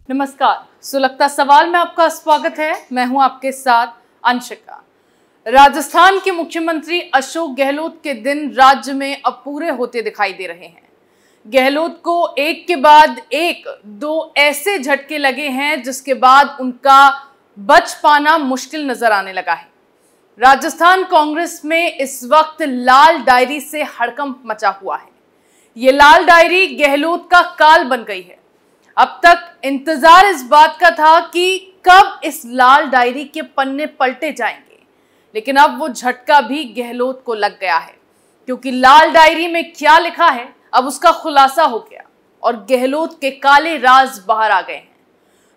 नमस्कार, सुलगता सवाल में आपका स्वागत है। मैं हूं आपके साथ अंशिका। राजस्थान के मुख्यमंत्री अशोक गहलोत के दिन राज्य में अब पूरे होते दिखाई दे रहे हैं। गहलोत को एक के बाद एक दो ऐसे झटके लगे हैं जिसके बाद उनका बच पाना मुश्किल नजर आने लगा है। राजस्थान कांग्रेस में इस वक्त लाल डायरी से हड़कंप मचा हुआ है। ये लाल डायरी गहलोत का काल बन गई है। अब तक इंतजार इस बात का था कि कब इस लाल डायरी के पन्ने पलटे जाएंगे, लेकिन अब वो झटका भी गहलोत को लग गया है, क्योंकि लाल डायरी में क्या लिखा है अब उसका खुलासा हो गया और गहलोत के काले राज बाहर आ गए हैं।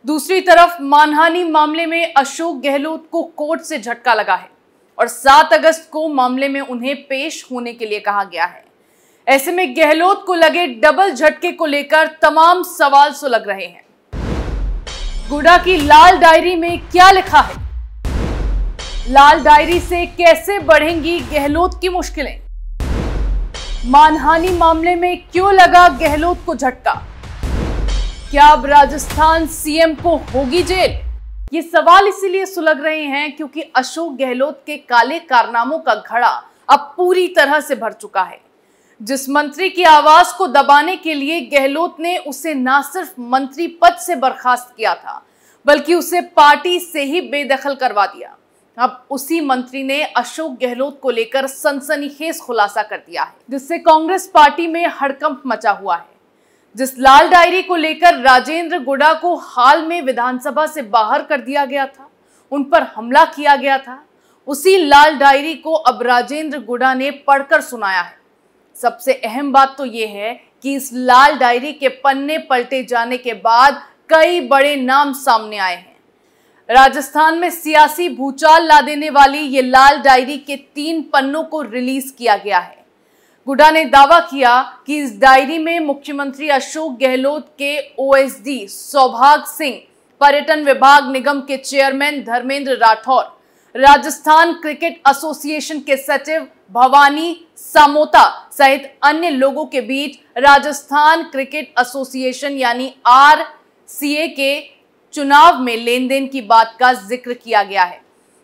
दूसरी तरफ मानहानि मामले में अशोक गहलोत को कोर्ट से झटका लगा है और 7 अगस्त को मामले में उन्हें पेश होने के लिए कहा गया है। ऐसे में गहलोत को लगे डबल झटके को लेकर तमाम सवाल सुलग रहे हैं। गुडा की लाल डायरी में क्या लिखा है? लाल डायरी से कैसे बढ़ेंगी गहलोत की मुश्किलें? मानहानि मामले में क्यों लगा गहलोत को झटका? क्या अब राजस्थान सीएम को होगी जेल? ये सवाल इसीलिए सुलग रहे हैं क्योंकि अशोक गहलोत के काले कारनामों का घड़ा अब पूरी तरह से भर चुका है। जिस मंत्री की आवाज को दबाने के लिए गहलोत ने उसे न सिर्फ मंत्री पद से बर्खास्त किया था, बल्कि उसे पार्टी से ही बेदखल करवा दिया। अब उसी मंत्री ने अशोक गहलोत को लेकर सनसनीखेज खुलासा कर दिया है, जिससे कांग्रेस पार्टी में हड़कंप मचा हुआ है। जिस लाल डायरी को लेकर राजेंद्र गुडा को हाल में विधानसभा से बाहर कर दिया गया था, उन पर हमला किया गया था, उसी लाल डायरी को अब राजेंद्र गुडा ने पढ़कर सुनाया है। सबसे अहम बात तो यह है कि इस लाल डायरी के पन्ने पलटे जाने के बाद कई बड़े नाम सामने आए हैं। राजस्थान में सियासी भूचाल ला देने वाली ये लाल डायरी के 3 पन्नों को रिलीज किया गया है। गुडा ने दावा किया कि इस डायरी में मुख्यमंत्री अशोक गहलोत के ओएसडी सौभाग सिंह, पर्यटन विभाग निगम के chairman Dharmendra Rathore, Rajasthan cricket association के सचिव भवानी सामोता सहित अन्य लोगों के बीच राजस्थान क्रिकेट एसोसिएशन यानी आरसीए के चुनाव में लेन देन की बात का जिक्र किया गया है।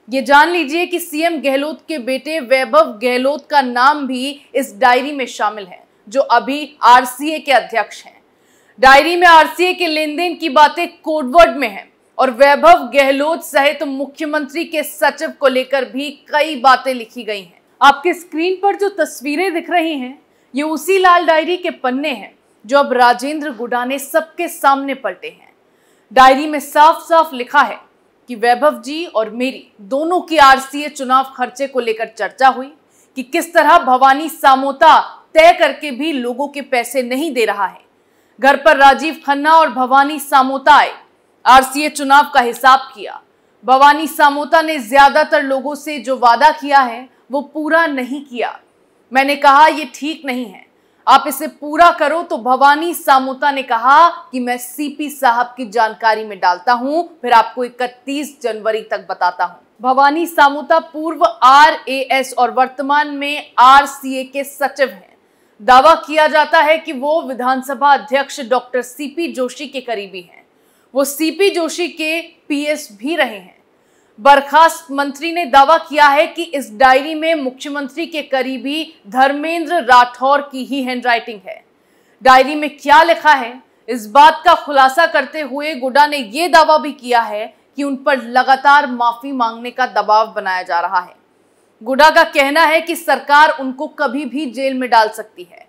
ये जान लीजिए कि सीएम गहलोत के बेटे वैभव गहलोत का नाम भी इस डायरी में शामिल है, जो अभी आरसीए के अध्यक्ष हैं। डायरी में आरसीए के लेन देन की बातें कोडवर्ड में है और वैभव गहलोत सहित मुख्यमंत्री के सचिव को लेकर भी कई बातें लिखी गई हैं। आपके स्क्रीन पर जो तस्वीरें दिख रही हैं, ये उसी लाल डायरी के पन्ने हैं जो अब राजेंद्र गुडा ने सबके सामने पलटे हैं। डायरी में साफ साफ लिखा है कि वैभव जी और मेरी दोनों की आरसीए चुनाव खर्चे को लेकर चर्चा हुई कि किस तरह भवानी सामोता तय करके भी लोगों के पैसे नहीं दे रहा है। घर पर राजीव खन्ना और भवानी सामोता आए, आरसीए चुनाव का हिसाब किया। भवानी सामोता ने ज्यादातर लोगों से जो वादा किया है वो पूरा नहीं किया। मैंने कहा ये ठीक नहीं है, आप इसे पूरा करो, तो भवानी सामोता ने कहा कि मैं सीपी साहब की जानकारी में डालता हूं, फिर आपको 31 जनवरी तक बताता हूं। भवानी सामोता पूर्व आरएएस और वर्तमान में आरसीए के सचिव हैं। दावा किया जाता है कि वो विधानसभा अध्यक्ष डॉक्टर सीपी जोशी के करीबी हैं। वो सीपी जोशी के पीएस भी रहे हैं। बर्खास्त मंत्री ने दावा किया है कि इस डायरी में मुख्यमंत्री के करीबी धर्मेंद्र राठौर की ही हैंडराइटिंग है। डायरी में क्या लिखा है, इस बात का खुलासा करते हुए गुडा ने यह दावा भी किया है कि उन पर लगातार माफी मांगने का दबाव बनाया जा रहा है। गुडा का कहना है कि सरकार उनको कभी भी जेल में डाल सकती है।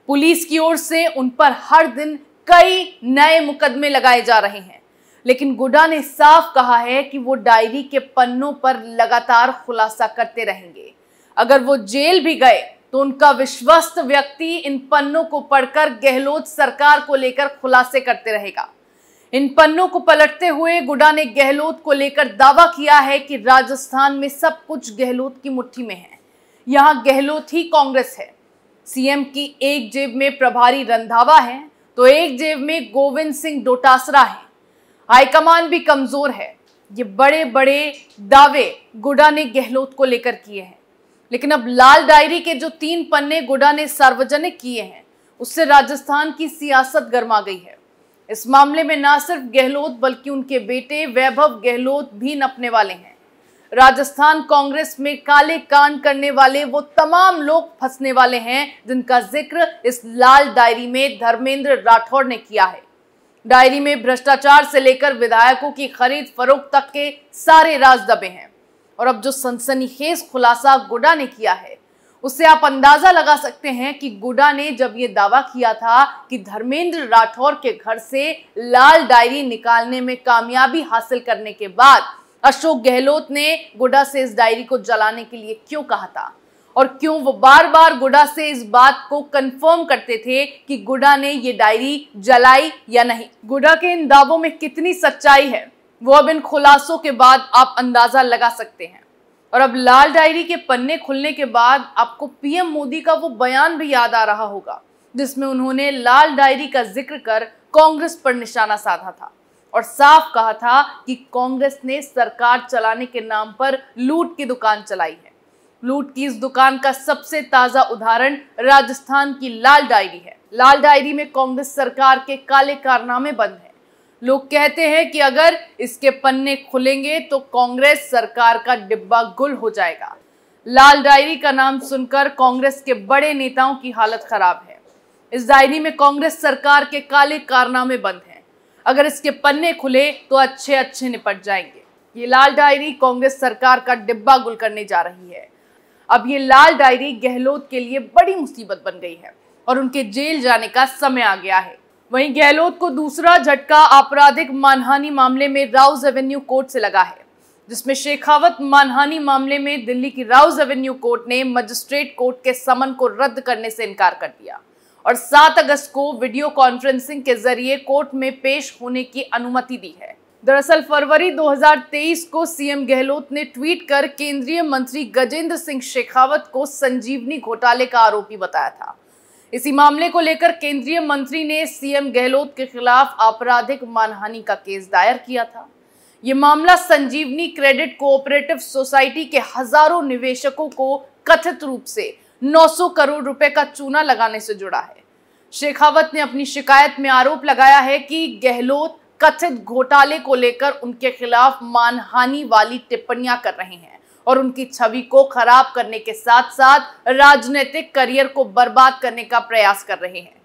पुलिस की ओर से उन पर हर दिन कई नए मुकदमे लगाए जा रहे हैं, लेकिन गुडा ने साफ कहा है कि वो डायरी के पन्नों पर लगातार खुलासा करते रहेंगे। अगर वो जेल भी गए तो उनका विश्वस्त व्यक्ति इन पन्नों को पढ़कर गहलोत सरकार को लेकर खुलासे करते रहेगा। इन पन्नों को पलटते हुए गुडा ने गहलोत को लेकर दावा किया है कि राजस्थान में सब कुछ गहलोत की मुट्ठी में है। यहां गहलोत ही कांग्रेस है। सीएम की एक जेब में प्रभारी रंधावा है तो एक जेब में गोविंद सिंह डोटासरा है। हाईकमान भी कमजोर है। ये बड़े बड़े दावे गुडा ने गहलोत को लेकर किए हैं, लेकिन अब लाल डायरी के जो 3 पन्ने गुडा ने सार्वजनिक किए हैं, उससे राजस्थान की सियासत गर्मा गई है। इस मामले में न सिर्फ गहलोत बल्कि उनके बेटे वैभव गहलोत भी नपने वाले हैं। राजस्थान कांग्रेस में काले कांड करने वाले वो तमाम लोग फंसने वाले हैं जिनका जिक्र इस लाल डायरी में धर्मेंद्र राठौड़ ने किया है। डायरी में भ्रष्टाचार से लेकर विधायकों की खरीद फरोख्त तक के सारे राज दबे हैं। और अब जो सनसनीखेज खुलासा गुडा ने किया है, उससे आप अंदाजा लगा सकते हैं कि गुडा ने जब ये दावा किया था कि धर्मेंद्र राठौड़ के घर से लाल डायरी निकालने में कामयाबी हासिल करने के बाद अशोक गहलोत ने गुडा से इस डायरी को जलाने के लिए क्यों कहा था और क्यों वो बार बार गुडा से इस बात को कंफर्म करते थे कि गुडा ने ये डायरी जलाई या नहीं। गुडा के इन दावों में कितनी सच्चाई है वो अब इन खुलासों के बाद आप अंदाजा लगा सकते हैं। और अब लाल डायरी के पन्ने खुलने के बाद आपको पीएम मोदी का वो बयान भी याद आ रहा होगा जिसमें उन्होंने लाल डायरी का जिक्र कर कांग्रेस पर निशाना साधा था और साफ कहा था कि कांग्रेस ने सरकार चलाने के नाम पर लूट की दुकान चलाई है। लूट की इस दुकान का सबसे ताजा उदाहरण राजस्थान की लाल डायरी है। लाल डायरी में कांग्रेस सरकार के काले कारनामे बंद हैं। लोग कहते हैं कि अगर इसके पन्ने खुलेंगे तो कांग्रेस सरकार का डिब्बा गुल हो जाएगा। लाल डायरी का नाम सुनकर कांग्रेस के बड़े नेताओं की हालत खराब है। इस डायरी में कांग्रेस सरकार के काले कारनामे बंद हैं। अगर इसके पन्ने खुले तो अच्छे अच्छे निपट जाएंगे। ये लाल डायरी कांग्रेस सरकार का डिब्बा गुल करने जा रही है। अब ये लाल डायरी गहलोत के लिए बड़ी मुसीबत बन गई है और उनके जेल जाने का समय आ गया है। वहीं गहलोत को दूसरा झटका आपराधिक मानहानि मामले में राउज एवेन्यू कोर्ट से लगा है, जिसमें शेखावत मानहानि मामले में दिल्ली की राउज एवेन्यू कोर्ट ने मजिस्ट्रेट कोर्ट के समन को रद्द करने से इनकार कर दिया और 7 अगस्त को वीडियो कॉन्फ्रेंसिंग के जरिए कोर्ट में पेश होने की अनुमति दी है। दरअसल फरवरी 2023 को सीएम गहलोत ने ट्वीट कर केंद्रीय मंत्री गजेंद्र सिंह शेखावत को संजीवनी घोटाले का आरोपी बताया था। इसी मामले को लेकर केंद्रीय मंत्री ने सीएम गहलोत के खिलाफ आपराधिक मानहानि का केस दायर किया था। ये मामला संजीवनी क्रेडिट कोऑपरेटिव सोसाइटी के हजारों निवेशकों को कथित रूप से 900 करोड़ रुपए का चूना लगाने से जुड़ा है। शेखावत ने अपनी शिकायत में आरोप लगाया है कि गहलोत कथित घोटाले को लेकर उनके खिलाफ मानहानि वाली टिप्पणियां कर रहे हैं और उनकी छवि को खराब करने के साथ साथ राजनीतिक करियर को बर्बाद करने का प्रयास कर रहे हैं।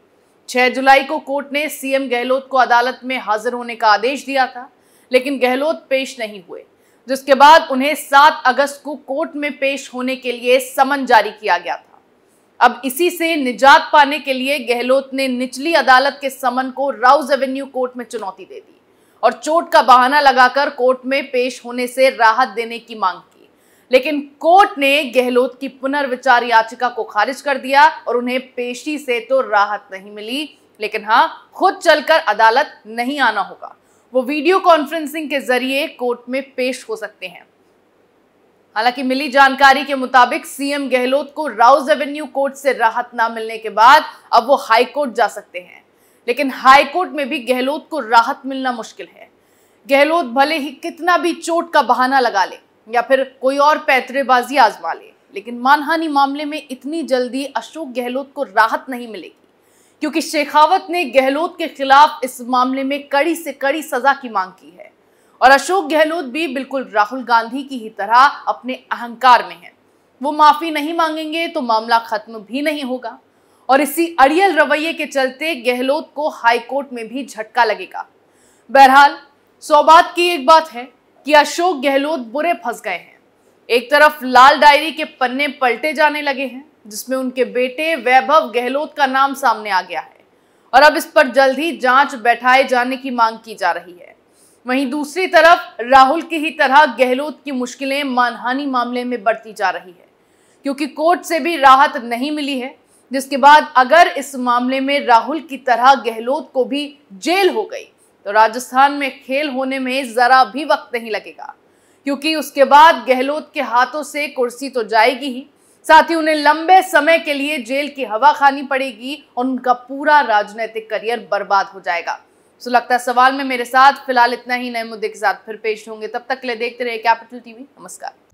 6 जुलाई को कोर्ट ने सीएम गहलोत को अदालत में हाजिर होने का आदेश दिया था, लेकिन गहलोत पेश नहीं हुए, जिसके बाद उन्हें 7 अगस्त को कोर्ट में पेश होने के लिए समन जारी किया गया था। अब इसी से निजात पाने के लिए गहलोत ने निचली अदालत के समन को राउज एवेन्यू कोर्ट में चुनौती दे दी और चोट का बहाना लगाकर कोर्ट में पेश होने से राहत देने की मांग की, लेकिन कोर्ट ने गहलोत की पुनर्विचार याचिका को खारिज कर दिया और उन्हें पेशी से तो राहत नहीं मिली, लेकिन हाँ, खुद चलकर अदालत नहीं आना होगा। वो वीडियो कॉन्फ्रेंसिंग के जरिए कोर्ट में पेश हो सकते हैं। हालांकि मिली जानकारी के मुताबिक सीएम गहलोत को राउज एवेन्यू कोर्ट से राहत ना मिलने के बाद अब वो हाई कोर्ट जा सकते हैं, लेकिन हाई कोर्ट में भी गहलोत को राहत मिलना मुश्किल है। गहलोत भले ही कितना भी चोट का बहाना लगा ले या फिर कोई और पैतरेबाजी आजमा ले, लेकिन मानहानि मामले में इतनी जल्दी अशोक गहलोत को राहत नहीं मिलेगी, क्योंकि शेखावत ने गहलोत के खिलाफ इस मामले में कड़ी से कड़ी सजा की मांग की है और अशोक गहलोत भी बिल्कुल राहुल गांधी की ही तरह अपने अहंकार में हैं। वो माफी नहीं मांगेंगे तो मामला खत्म भी नहीं होगा और इसी अड़ियल रवैये के चलते गहलोत को हाई कोर्ट में भी झटका लगेगा। बहरहाल सौबात की एक बात है कि अशोक गहलोत बुरे फंस गए हैं। एक तरफ लाल डायरी के पन्ने पलटे जाने लगे हैं, जिसमें उनके बेटे वैभव गहलोत का नाम सामने आ गया है और अब इस पर जल्द ही जांच बैठाए जाने की मांग की जा रही है। वहीं दूसरी तरफ राहुल की ही तरह गहलोत की मुश्किलें मानहानि मामले में बढ़ती जा रही है, क्योंकि कोर्ट से भी राहत नहीं मिली है, जिसके बाद अगर इस मामले में राहुल की तरह गहलोत को भी जेल हो गई तो राजस्थान में खेल होने में जरा भी वक्त नहीं लगेगा, क्योंकि उसके बाद गहलोत के हाथों से कुर्सी तो जाएगी ही, साथ ही उन्हें लंबे समय के लिए जेल की हवा खानी पड़ेगी और उनका पूरा राजनीतिक करियर बर्बाद हो जाएगा। तो लगता है सवाल में मेरे साथ फिलहाल इतना ही। नए मुद्दे के साथ फिर पेश होंगे, तब तक के लिए देखते रहिए कैपिटल टीवी। नमस्कार।